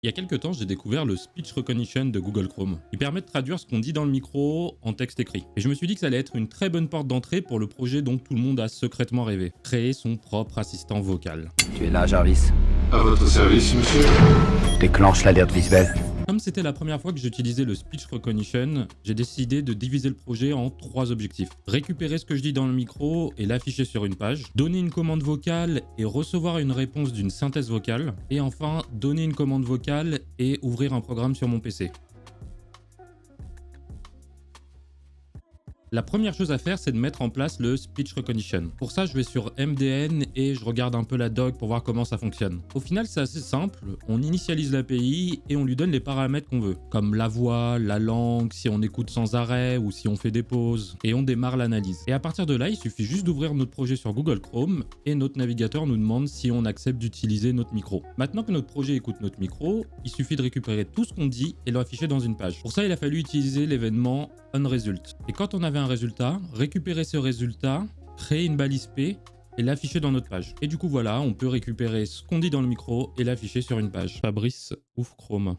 Il y a quelques temps, j'ai découvert le Speech Recognition de Google Chrome. Il permet de traduire ce qu'on dit dans le micro en texte écrit. Et je me suis dit que ça allait être une très bonne porte d'entrée pour le projet dont tout le monde a secrètement rêvé. Créer son propre assistant vocal. Tu es là, Jarvis? À votre service, monsieur. Déclenche l'alerte visuelle. Comme c'était la première fois que j'utilisais le Speech Recognition, j'ai décidé de diviser le projet en 3 objectifs. Récupérer ce que je dis dans le micro et l'afficher sur une page, donner une commande vocale et recevoir une réponse d'une synthèse vocale, et enfin donner une commande vocale et ouvrir un programme sur mon PC. La première chose à faire, c'est de mettre en place le Speech Recognition. Pour ça, je vais sur MDN et je regarde un peu la doc pour voir comment ça fonctionne. Au final, c'est assez simple. On initialise l'API et on lui donne les paramètres qu'on veut, comme la voix, la langue, si on écoute sans arrêt ou si on fait des pauses. Et on démarre l'analyse. Et à partir de là, il suffit juste d'ouvrir notre projet sur Google Chrome et notre navigateur nous demande si on accepte d'utiliser notre micro. Maintenant que notre projet écoute notre micro, il suffit de récupérer tout ce qu'on dit et l'afficher dans une page. Pour ça, il a fallu utiliser l'événement onResult. Et quand on avait un résultat, récupérer ce résultat, créer une balise P et l'afficher dans notre page. Et du coup voilà, on peut récupérer ce qu'on dit dans le micro et l'afficher sur une page. Fabrice ouvre Chrome.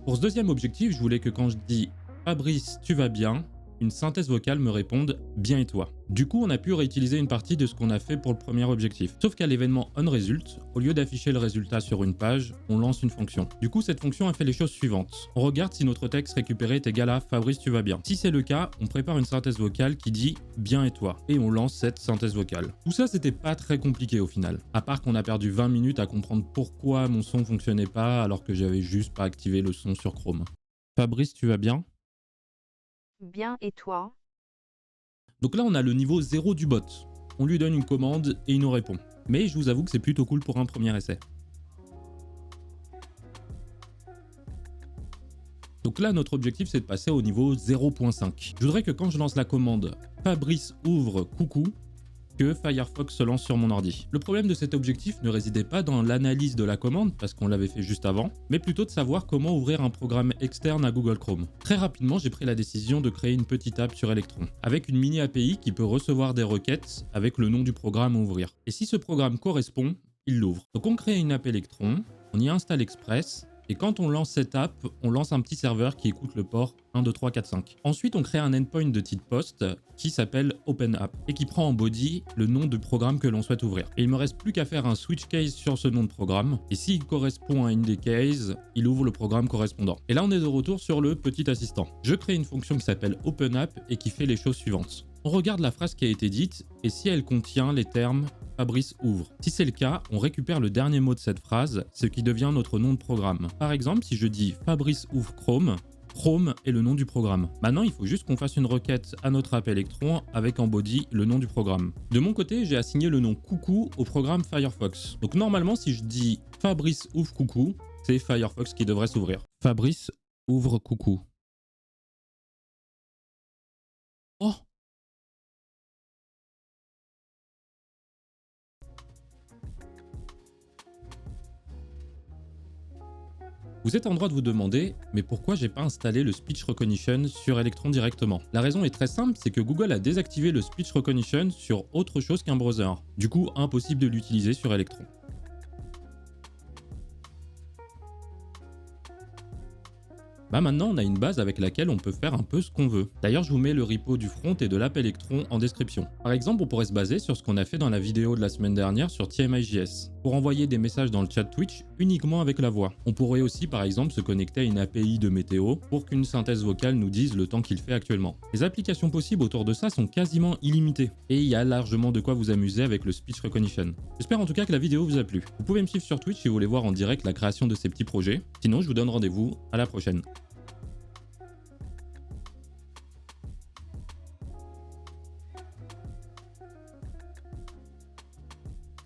Pour ce deuxième objectif, je voulais que quand je dis « Fabrice, tu vas bien ?» une synthèse vocale me réponde « Bien et toi ?» Du coup, on a pu réutiliser une partie de ce qu'on a fait pour le premier objectif. Sauf qu'à l'événement onResult, au lieu d'afficher le résultat sur une page, on lance une fonction. Du coup, cette fonction a fait les choses suivantes. On regarde si notre texte récupéré est égal à « Fabrice, tu vas bien ?» Si c'est le cas, on prépare une synthèse vocale qui dit « Bien et toi ?» et on lance cette synthèse vocale. Tout ça, c'était pas très compliqué au final. À part qu'on a perdu 20 minutes à comprendre pourquoi mon son fonctionnait pas alors que j'avais juste pas activé le son sur Chrome. Fabrice, tu vas bien? Bien et toi? Donc là, on a le niveau 0 du bot. On lui donne une commande et il nous répond. Mais je vous avoue que c'est plutôt cool pour un premier essai. Donc là, notre objectif, c'est de passer au niveau 0.5. Je voudrais que quand je lance la commande « Fabrice ouvre coucou », que Firefox se lance sur mon ordi. Le problème de cet objectif ne résidait pas dans l'analyse de la commande, parce qu'on l'avait fait juste avant, mais plutôt de savoir comment ouvrir un programme externe à Google Chrome. Très rapidement, j'ai pris la décision de créer une petite app sur Electron, avec une mini API qui peut recevoir des requêtes avec le nom du programme à ouvrir. Et si ce programme correspond, il l'ouvre. Donc on crée une app Electron, on y installe Express, et quand on lance cette app, on lance un petit serveur qui écoute le port 1, 2, 3, 4, 5. Ensuite, on crée un endpoint de type post qui s'appelle OpenApp et qui prend en body le nom du programme que l'on souhaite ouvrir. Et il me reste plus qu'à faire un switch case sur ce nom de programme. Et s'il correspond à une des cases, il ouvre le programme correspondant. Et là, on est de retour sur le petit assistant. Je crée une fonction qui s'appelle OpenApp et qui fait les choses suivantes. On regarde la phrase qui a été dite et si elle contient les termes Fabrice ouvre. Si c'est le cas, on récupère le dernier mot de cette phrase, ce qui devient notre nom de programme. Par exemple, si je dis Fabrice ouvre Chrome, Chrome est le nom du programme. Maintenant, il faut juste qu'on fasse une requête à notre app Electron avec en body le nom du programme. De mon côté, j'ai assigné le nom coucou au programme Firefox. Donc normalement, si je dis Fabrice ouvre coucou, c'est Firefox qui devrait s'ouvrir. Fabrice ouvre coucou. Oh! Vous êtes en droit de vous demander, mais pourquoi j'ai pas installé le Speech Recognition sur Electron directement? La raison est très simple, c'est que Google a désactivé le Speech Recognition sur autre chose qu'un browser. Du coup, impossible de l'utiliser sur Electron. Maintenant, on a une base avec laquelle on peut faire un peu ce qu'on veut. D'ailleurs, je vous mets le repo du front et de l'app Electron en description. Par exemple, on pourrait se baser sur ce qu'on a fait dans la vidéo de la semaine dernière sur TMI.js, pour envoyer des messages dans le chat Twitch uniquement avec la voix. On pourrait aussi, par exemple, se connecter à une API de météo pour qu'une synthèse vocale nous dise le temps qu'il fait actuellement. Les applications possibles autour de ça sont quasiment illimitées, et il y a largement de quoi vous amuser avec le Speech Recognition. J'espère en tout cas que la vidéo vous a plu. Vous pouvez me suivre sur Twitch si vous voulez voir en direct la création de ces petits projets. Sinon, je vous donne rendez-vous à la prochaine.